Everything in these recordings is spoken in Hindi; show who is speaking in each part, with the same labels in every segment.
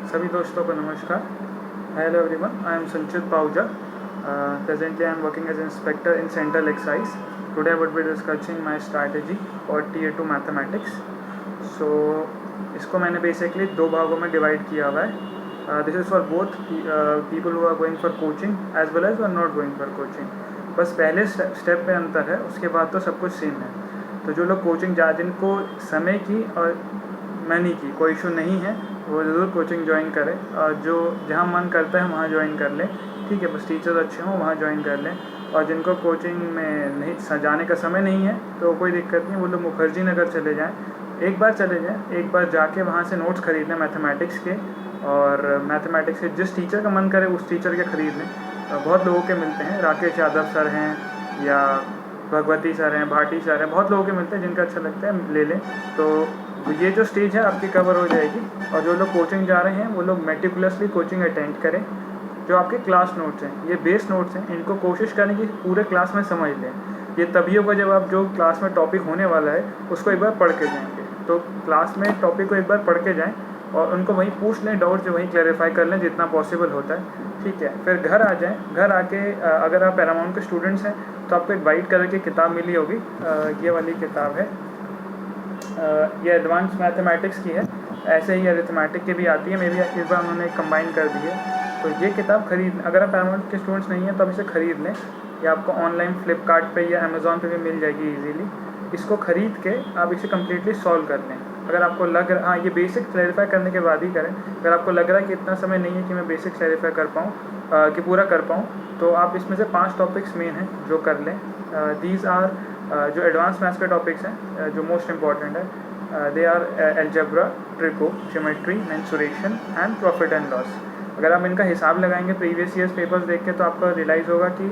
Speaker 1: सभी दोस्तों को नमस्कार. Hello everyone, I am Sanchit Pahuja. Presently I am working as an inspector in Central Excise. Today I would be discussing my strategy for Tier 2 Mathematics. So इसको मैंने basically दो भागों में डिवाइड किया हुआ है. This is for both people who are going for coaching as well as who are not going for coaching. बस पहले स्टेप पे अंतर है, उसके बाद तो सब कुछ सेम है. तो जो लोग कोचिंग जा जिनको समय की और मनी की कोई इशू नहीं है वो ज़रूर कोचिंग ज्वाइन करें, और जो जहाँ मन करता है वहाँ ज्वाइन कर लें. ठीक है, बस टीचर्स अच्छे हों वहाँ ज्वाइन कर लें. और जिनको कोचिंग में नहीं जाने का समय नहीं है तो कोई दिक्कत नहीं, वो लोग मुखर्जी नगर चले जाएं. एक बार चले जाएं, एक बार जाके वहाँ से नोट्स खरीद लें मैथमेटिक्स के, और मैथमेटिक्स के जिस टीचर का मन करे उस टीचर के ख़रीद लें. बहुत लोगों के मिलते हैं, राकेश यादव सर हैं या भगवती सर हैं, भाटी सर हैं, बहुत लोगों के मिलते हैं. जिनका अच्छा लगता है ले लें. तो ये जो स्टेज है आपकी कवर हो जाएगी. और जो लोग कोचिंग जा रहे हैं वो लोग मेटिकुलसली कोचिंग अटेंड करें. जो आपके क्लास नोट्स हैं, ये बेस नोट्स हैं, इनको कोशिश करें कि पूरे क्लास में समझ लें. ये तभी होगा जब आप जो क्लास में टॉपिक होने वाला है उसको एक बार पढ़ के जाएंगे. तो क्लास में टॉपिक को एक बार पढ़ के जाएँ और उनको वहीं पूछ लें, डाउट जो वहीं क्लैरिफाई कर लें जितना पॉसिबल होता है. ठीक है, फिर घर आ जाएँ. घर आके अगर आप पैरामाउंट के स्टूडेंट्स हैं तो आपको एक वाइट कलर की किताब मिली होगी. ये वाली किताब है, ये एडवांस मैथमेटिक्स की है. ऐसे ही अरिथमेटिक की भी आती है, मे बी इस बार उन्होंने कंबाइन कर दी है. तो ये किताब खरीद, अगर आप पैरामाउंट के स्टूडेंट्स नहीं हैं तो आप इसे ख़रीद लें. ये आपको ऑनलाइन फ्लिपकार्ट पे या अमेज़ॉन पे भी मिल जाएगी इजीली. इसको ख़रीद के आप इसे कम्प्लीटली सॉल्व कर लें. अगर आपको लग रहा, हाँ ये बेसिक क्लैरिफाई करने के बाद ही करें. अगर आपको लग रहा है कि इतना समय नहीं है कि मैं बेसिक क्लैरिफाई कर पाऊँ, कि पूरा कर पाऊँ, तो आप इसमें से 5 टॉपिक्स मेन हैं जो कर लें. दीज आर जो एडवांस मैथ्स के टॉपिक्स हैं जो मोस्ट इम्पॉर्टेंट है. They are algebra, trigo, geometry, mensuration and profit and loss. अगर आप इनका हिसाब लगाएंगे प्रीवियस ईयर्स पेपर्स देख के तो आपको रियलाइज़ होगा कि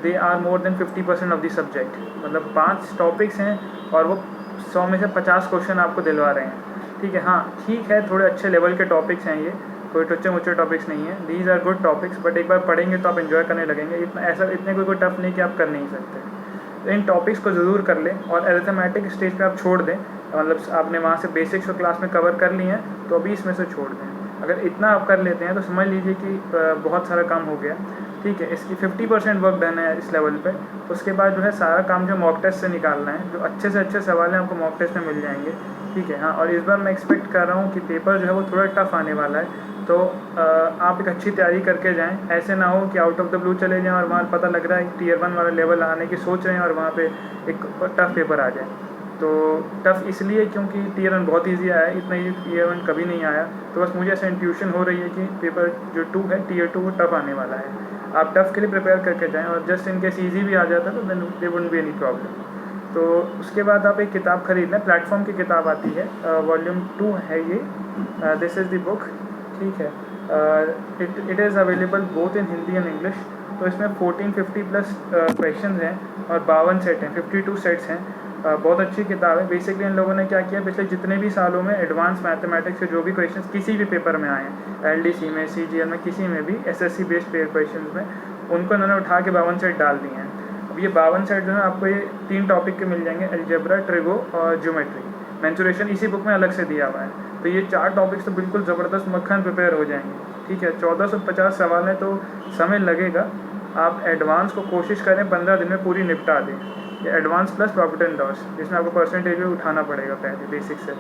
Speaker 1: they are more than 50% of the subject. मतलब 5 टॉपिक्स हैं और वो 100 में से 50 क्वेश्चन आपको दिलवा रहे हैं. ठीक है, हाँ ठीक है, थोड़े अच्छे लेवल के टॉपिक्स हैं ये, कोई टुच्चे मुच्चे टॉपिक्स नहीं है. These are good topics, but एक बार पढ़ेंगे तो आप इन्जॉय करने लगेंगे. इतने कोई टफ नहीं कि आप कर नहीं सकते. तो इन टॉपिक्स को ज़रूर कर लें. और अरिथमेटिक स्टेज पे आप छोड़ दें, मतलब आपने वहाँ से बेसिक्स को क्लास में कवर कर लिए हैं तो अभी इसमें से छोड़ दें. अगर इतना आप कर लेते हैं तो समझ लीजिए कि बहुत सारा काम हो गया. ठीक है, इसकी 50% वर्क डन है इस लेवल पे. उसके बाद जो है सारा काम जो मॉक टेस्ट से निकालना है, जो अच्छे से अच्छे सवाल हैं आपको मॉक टेस्ट में मिल जाएंगे. ठीक है, हाँ. और इस बार मैं एक्सपेक्ट कर रहा हूँ कि पेपर जो है वो थोड़ा टफ आने वाला है. तो आप एक अच्छी तैयारी करके जाएं. ऐसे ना हो कि आउट ऑफ द ब्लू चले जाएं और वहाँ पता लग रहा है Tier 1 वाला लेवल आने की सोच रहे हैं और वहाँ पे एक टफ पेपर आ जाए. तो टफ़ इसलिए क्योंकि Tier 1 बहुत ईजी आया है, इतना ही Tier 1 कभी नहीं आया. तो बस मुझे ऐसा इंट्यूशन हो रही है कि पेपर जो 2 है Tier 2 वो टफ़ आने वाला है. आप टफ़ के लिए प्रिपेयर करके जाएँ, और जस्ट इन केस ईजी भी आ जाता है तो then there wouldn't be any problem. तो उसके बाद आप एक किताब खरीद लें. प्लेटफॉर्म की किताब आती है, वॉल्यूम 2 है ये. This is the book. ठीक है, it is available both in Hindi and English. तो इसमें 1450 प्लस क्वेश्चन हैं और 52 सेट हैं, 52 सेट्स हैं. बहुत अच्छी किताब है. बेसिकली इन लोगों ने क्या किया, पिछले जितने भी सालों में एडवांस मैथमेटिक्स के जो भी क्वेश्चंस किसी भी पेपर में आए हैं, LDC में, CGL में, किसी में भी SSC बेस्ड क्वेश्चंस में, उनको इन्होंने उठा के 52 सेट डाल दिए हैं. अब ये 52 सेट जो है आपको ये 3 टॉपिक के मिल जाएंगे, एल्जेब्रा, ट्रिगो और ज्योमेट्री. मेंसुरेशन इसी बुक में अलग से दिया हुआ है. तो ये 4 टॉपिक्स तो बिल्कुल ज़बरदस्त मक्खन प्रिपेयर हो जाएंगे. ठीक है, 1450 सवाल है तो समय लगेगा. आप एडवांस को कोशिश करें 15 दिन में पूरी निपटा दें. ये advance plus profit and loss, जिसमें आपको परसेंटेज भी उठाना पड़ेगा पहले बेसिक से.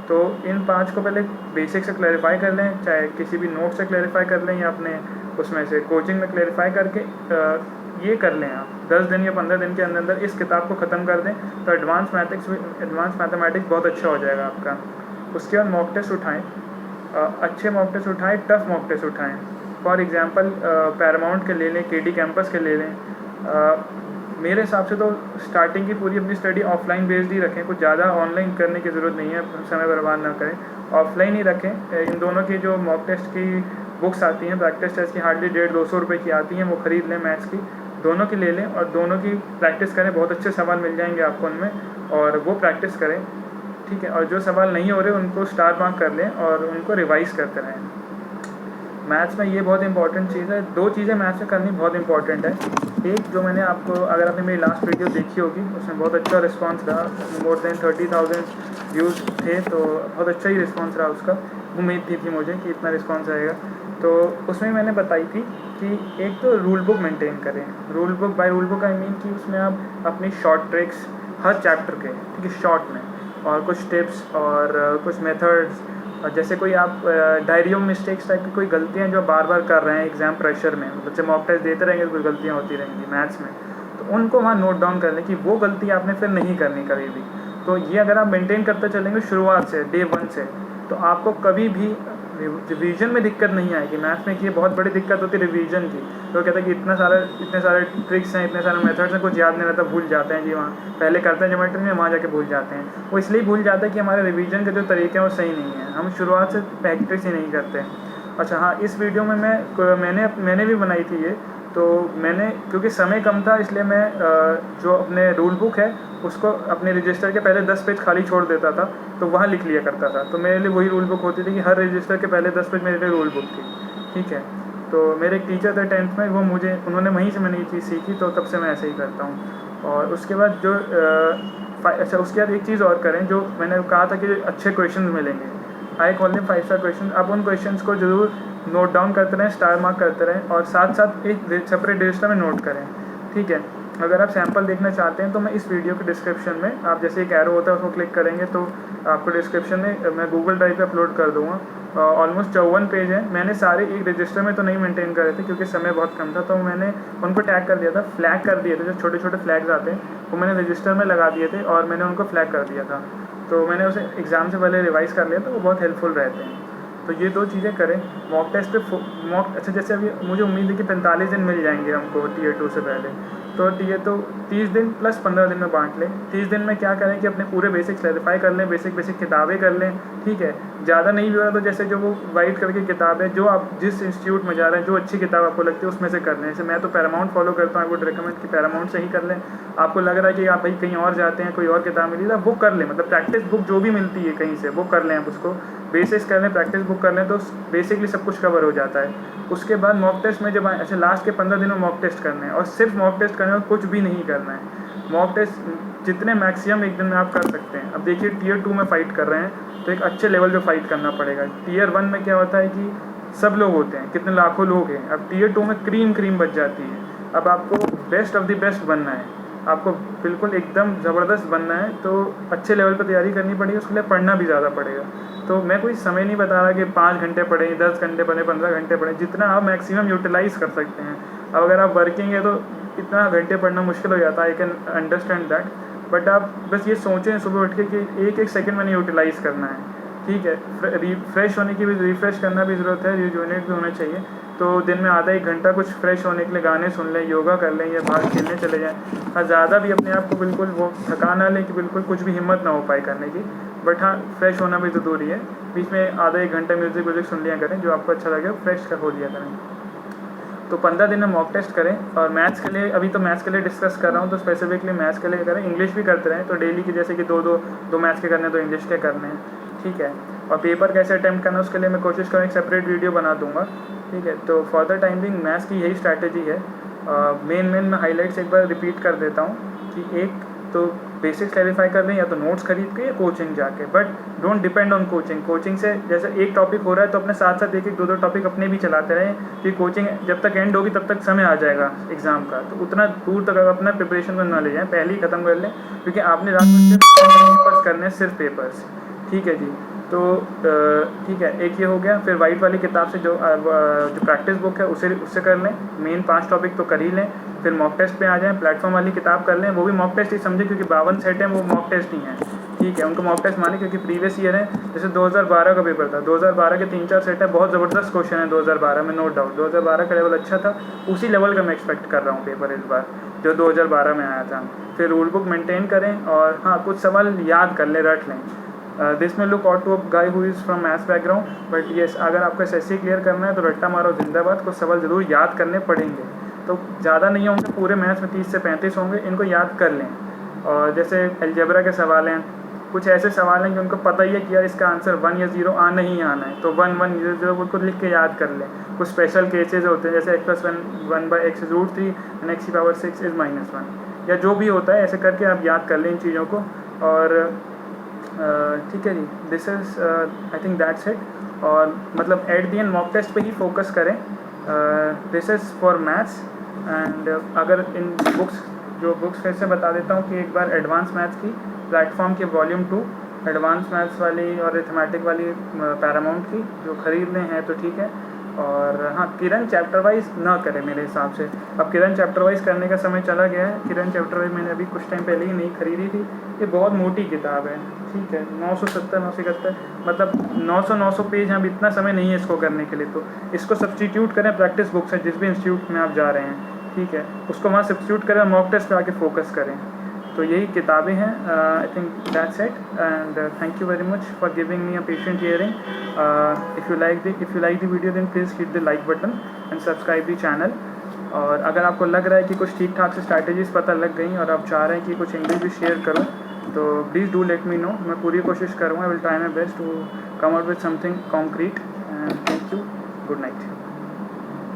Speaker 1: तो इन 5 को पहले बेसिक से क्लैरिफाई कर लें, चाहे किसी भी नोट से क्लैरिफाई कर लें या अपने उसमें से कोचिंग में क्लैरिफाई करके ये कर लें. आप 10 दिन या 15 दिन के अंदर अंदर इस किताब को ख़त्म कर दें तो एडवांस मैथमेटिक्स बहुत अच्छा हो जाएगा आपका. उसके बाद मॉक टेस्ट उठाएँ, अच्छे मॉक टेस्ट उठाएँ, टफ मॉक टेस्ट उठाएँ. फॉर एग्जांपल पैरामाउंट के ले लें, KD कैंपस के ले लें. मेरे हिसाब से तो स्टार्टिंग की पूरी अपनी स्टडी ऑफलाइन बेस्ड ही रखें. कुछ ज़्यादा ऑनलाइन करने की ज़रूरत नहीं है, समय बर्बाद ना करें, ऑफलाइन ही रखें. इन दोनों की जो मॉक टेस्ट की बुक्स आती हैं, प्रैक्टिस टेस्ट की हार्डली 150-200 रुपये की आती हैं, वो ख़रीद लें. मैथ्स की दोनों की ले लें और दोनों की प्रैक्टिस करें. बहुत अच्छे सवाल मिल जाएंगे आपको उनमें, और वो प्रैक्टिस करें. ठीक है, और जो सवाल नहीं हो रहे उनको स्टार मार्क कर लें और उनको रिवाइज़ करते रहें. मैथ्स में ये बहुत इंपॉर्टेंट चीज़ है. 2 चीज़ें मैथ्स में करनी बहुत इंपॉर्टेंट है. एक जो मैंने आपको, अगर आपने मेरी लास्ट वीडियो देखी होगी, उसमें बहुत अच्छा रिस्पांस रहा, मोर देन 30,000 व्यूज़ थे, तो बहुत अच्छा ही रिस्पांस रहा उसका। उम्मीद थी मुझे कि इतना रिस्पांस आएगा। तो उसमें मैंने बताई थी कि एक तो रूल बुक मेंटेन करें। Rule book, by rule book I mean कि उसमें आप अपनी शॉर्ट ट्रिक्स हर चैप्टर के, ठीक है, शॉर्ट में, और कुछ टिप्स और कुछ मेथड्स, और जैसे कोई आप डायरियो मिस्टेक्स टाइप की कोई गलतियाँ जो बार बार कर रहे हैं एग्जाम प्रेशर में, बच्चे मॉक टेस्ट देते रहेंगे तो कोई गलतियाँ होती रहेंगी मैथ्स में, तो उनको वहाँ नोट डाउन कर लें कि वो गलती आपने फिर नहीं करनी कभी भी। तो ये अगर आप मेंटेन करते चलेंगे शुरुआत से, डे 1 से, तो आपको कभी भी रिवीजन में दिक्कत नहीं आएगी। मैथ्स में ये बहुत बड़ी दिक्कत होती है रिवीजन की। तो कहते हैं कि इतने सारे ट्रिक्स हैं, इतने सारे मेथड्स हैं, कुछ याद नहीं रहता, भूल जाते हैं जी। वहाँ पहले करते हैं ज्योमेट्री में, वहाँ जाके भूल जाते हैं। वो इसलिए भूल जाते हैं कि हमारे रिवीजन के जो तरीके हैं वो सही नहीं है, हम शुरुआत से प्रैक्टिस ही नहीं करते। अच्छा हाँ, इस वीडियो में मैंने भी बनाई थी ये, तो मैंने, क्योंकि समय कम था, इसलिए मैं जो अपने रूल बुक है उसको अपने रजिस्टर के पहले 10 पेज खाली छोड़ देता था, तो वहाँ लिख लिया करता था। तो मेरे लिए वही रूल बुक होती थी कि हर रजिस्टर के पहले 10 पेज मेरे लिए रूल बुक थी, ठीक है। तो मेरे एक टीचर थे 10th में, वो उन्होंने वहीं से मैंने ये चीज़ सीखी, तो तब से मैं ऐसे ही करता हूँ। और उसके बाद जो अच्छा, उसके बाद एक चीज़ और करें, जो मैंने कहा था कि अच्छे क्वेश्चन मिलेंगे, I call them 5 star question. आप उन क्वेश्चंस को जरूर नोट डाउन करते रहें, स्टार मार्क करते रहें, और साथ साथ एक सेपरेट रजिस्टर में नोट करें, ठीक है। अगर आप सैम्पल देखना चाहते हैं तो मैं इस वीडियो के डिस्क्रिप्शन में, आप जैसे एक एरो होता है उसको क्लिक करेंगे तो आपको डिस्क्रिप्शन में मैं गूगल ड्राइव पे अपलोड कर दूँगा। ऑलमोस्ट 54 पेज हैं। मैंने सारे एक रजिस्टर में तो नहीं मेंटेन करे थे क्योंकि समय बहुत कम था, तो मैंने उनको टैग कर दिया था, फ्लैग कर दिए थे, जो छोटे छोटे फ्लैग्स आते हैं वो मैंने रजिस्टर में लगा दिए थे और मैंने उनको फ्लैग कर दिया था। तो मैंने उसे एग्ज़ाम से पहले रिवाइज़ कर लिया, तो वो बहुत हेल्पफुल रहते हैं। तो ये 2 चीज़ें करें। मॉक टेस्ट पे अच्छा, जैसे अभी मुझे उम्मीद है कि 45 दिन मिल जाएंगे हमको टीयर 2 से पहले, तो 30 दिन प्लस 15 दिन में बांट लें। 30 दिन में क्या करें कि अपने पूरे बेसिक्स क्लैरिफाई कर लें, बेसिक किताबें कर लें, ठीक है। ज़्यादा नहीं भी हो रहा तो जैसे जो वो वाइट कलर की किताब है, जो आप जिस इंस्टीट्यूट में जा रहे हैं, जो अच्छी किताब आपको लगती है उसमें से कर लें। जैसे मैं तो पैरामाउंट फॉलो करता हूँ, आई वुड रिकमेंड कि पैरामाउंट से ही कर लें। आपको लग रहा है कि आप भाई कहीं और जाते हैं, कोई और किताब मिली तो वो कर लें, मतलब प्रैक्टिस बुक जो भी मिलती है कहीं से वो कर लें, आप उसको बेसिक्स कर लें, प्रैक्टिस बुक कर लें, तो बेसिकली सब कुछ कवर हो जाता है। उसके बाद मॉक टेस्ट में जब अच्छा, लास्ट के 15 दिन में मॉक टेस्ट करना है, और सिर्फ मॉक टेस्ट करना है, कुछ भी नहीं करना है। मॉक टेस्ट जितने मैक्सिमम एक दिन में आप कर सकते हैं। अब देखिए टीयर 2 में फ़ाइट कर रहे हैं तो एक अच्छे लेवल पे फाइट करना पड़ेगा। टीयर 1 में क्या होता है कि सब लोग होते हैं, कितने लाखों लोग हैं। अब टीयर 2 में क्रीम बच जाती है। अब आपको बेस्ट ऑफ द बेस्ट बनना है, आपको बिल्कुल एकदम ज़बरदस्त बनना है, तो अच्छे लेवल पर तैयारी करनी पड़ेगी, उसके लिए पढ़ना भी ज़्यादा पड़ेगा। तो मैं कोई समय नहीं बता रहा कि 5 घंटे पढ़ें, 10 घंटे पढ़ें, 15 घंटे पढ़ें, जितना आप मैक्सिमम यूटिलाइज़ कर सकते हैं। अब अगर आप वर्किंग है तो इतना घंटे पढ़ना मुश्किल हो जाता है, I can understand that, but आप बस ये सोचें सुबह उठ के कि एक एक सेकंड मैंने यूटिलाइज़ करना है, ठीक है। फ्रेश होने की भी, रिफ़्रेश करना भी ज़रूरत है, रिजुवेनेट भी होना चाहिए। तो दिन में आधा 1 घंटा कुछ फ्रेश होने के लिए गाने सुन लें, योगा कर लें, या बाहर खेलने चले जाएँ। हाँ, ज़्यादा भी अपने आप को बिल्कुल वो थका ना लें कि बिल्कुल कुछ भी हिम्मत ना हो पाए करने की, बट हाँ, फ्रेश होना भी ज़रूरी है। बीच में आधा 1 घंटा म्यूज़िक सुन लिया करें, जो आपको अच्छा लगे फ्रेश कर हो लिया करें। तो 15 दिन में मॉक टेस्ट करें। और मैथ्स के लिए, अभी तो मैथ्स के लिए डिस्कस कर रहा हूँ, तो स्पेसिफिकली मैथ्स के लिए करें। इंग्लिश भी करते रहें, तो डेली की जैसे कि दो मैथ्स के करने हैं तो इंग्लिश के करने हैं, ठीक है। और पेपर कैसे अटैम्प्ट करना है उसके लिए मैं कोशिश करूँ एक सेपरेट वीडियो बना दूँगा, ठीक है। तो for the time being maths की यही स्ट्रैटेजी है। मेन मैं हाईलाइट्स एक बार रिपीट कर देता हूँ कि एक तो बेसिक्स क्लैरिफाई कर लें, या तो नोट्स खरीद के या कोचिंग जाके, but don't depend on coaching से जैसे एक टॉपिक हो रहा है तो अपने साथ साथ एक दो टॉपिक अपने भी चलाते रहें, कि कोचिंग जब तक एंड होगी तब तक समय आ जाएगा एग्ज़ाम का, तो उतना दूर तक अपना प्रिपरेशन को ना ले जाएँ, पहले ही ख़त्म कर लें, क्योंकि आपने रात में सिर्फ पेपर्स करने हैं, सिर्फ पेपर्स, ठीक है जी। तो ठीक है, एक ये हो गया। फिर वाइट वाली किताब से जो प्रैक्टिस बुक है उससे कर लें, मेन 5 टॉपिक तो कर ही लें। फिर मॉक टेस्ट पे आ जाएं, प्लेटफॉर्म वाली किताब कर लें, वो भी मॉक टेस्ट ही समझे, क्योंकि 52 सेट हैं, वो मॉक टेस्ट ही हैं, ठीक है। उनको मॉक टेस्ट माने क्योंकि प्रीवियस ईयर है, जैसे 2012 का पेपर था, 2012 के 3-4 सेट है, बहुत ज़बरदस्त क्वेश्चन है 2012 में, नो डाउट 2012 का लेवल अच्छा था, उसी लेवल का मैं एक्सपेक्ट कर रहा हूँ पेपर इस बार जो 2012 में आया था। फिर रूल बुक मेंटेन करें, और हाँ, कुछ सवाल याद कर लें, रट लें। दिस में look out to a guy who is from maths background, but yes, अगर आपको SSC क्लियर करना है तो रट्टा मारो जिंदाबाद, कुछ सवाल ज़रूर याद करने पड़ेंगे। तो ज़्यादा नहीं होंगे, पूरे मैथ्स में 30 से 35 होंगे, इनको याद कर लें। और जैसे अलजेब्रा के सवाल हैं, कुछ ऐसे सवाल हैं कि उनको पता ही है कि यार इसका आंसर 1 या 0 आना ही आना है, तो 1 1 0 0 उनको लिख के याद कर लें। कुछ स्पेशल केसेस होते हैं जैसे x+1 1/x √3 and x⁻6 is -1, या जो भी होता है ऐसे करके आप याद कर लें इन चीज़ों को। और ठीक है जी, this is I think that's it. और मतलब at the end mock test पे ही फोकस करें। This is for maths. And अगर इन बुक्स फिर से बता देता हूँ कि एक बार एडवांस मैथ्स की प्लेटफॉर्म की वॉल्यूम 2, एडवांस मैथ्स वाली और अरिथमेटिक वाली पैरामाउंट की जो ख़रीदने हैं तो ठीक है। और हाँ, किरण चैप्टर वाइज ना करें मेरे हिसाब से। अब किरण चैप्टर वाइज करने का समय चला गया है। किरण चैप्टर वाइज मैंने अभी कुछ टाइम पहले ही नहीं खरीदी थी। ये बहुत मोटी किताब है, ठीक है, 970 971 मतलब 900 पेज। अब इतना समय नहीं है इसको करने के लिए, तो इसको सब्सटीट्यूट करें प्रैक्टिस बुक से, जिस भी इंस्टीट्यूट में आप जा रहे हैं, ठीक है, उसको वहाँ सब्सटीट्यूट करें, मॉक टेस्ट पे आके फोकस करें। तो यही किताबें हैं। I think that's it and thank you very much for giving me a patient hearing. If you like the video then please hit the like button and subscribe the channel. और अगर आपको लग रहा है कि कुछ ठीक ठाक से स्ट्रैटेजीज़ पता लग गई और आप चाह रहे हैं कि कुछ इंग्लिश भी शेयर करूँ, तो please do let me know. मैं पूरी कोशिश करूँगा, I will try my best to come out with something concrete. And thank you, good night.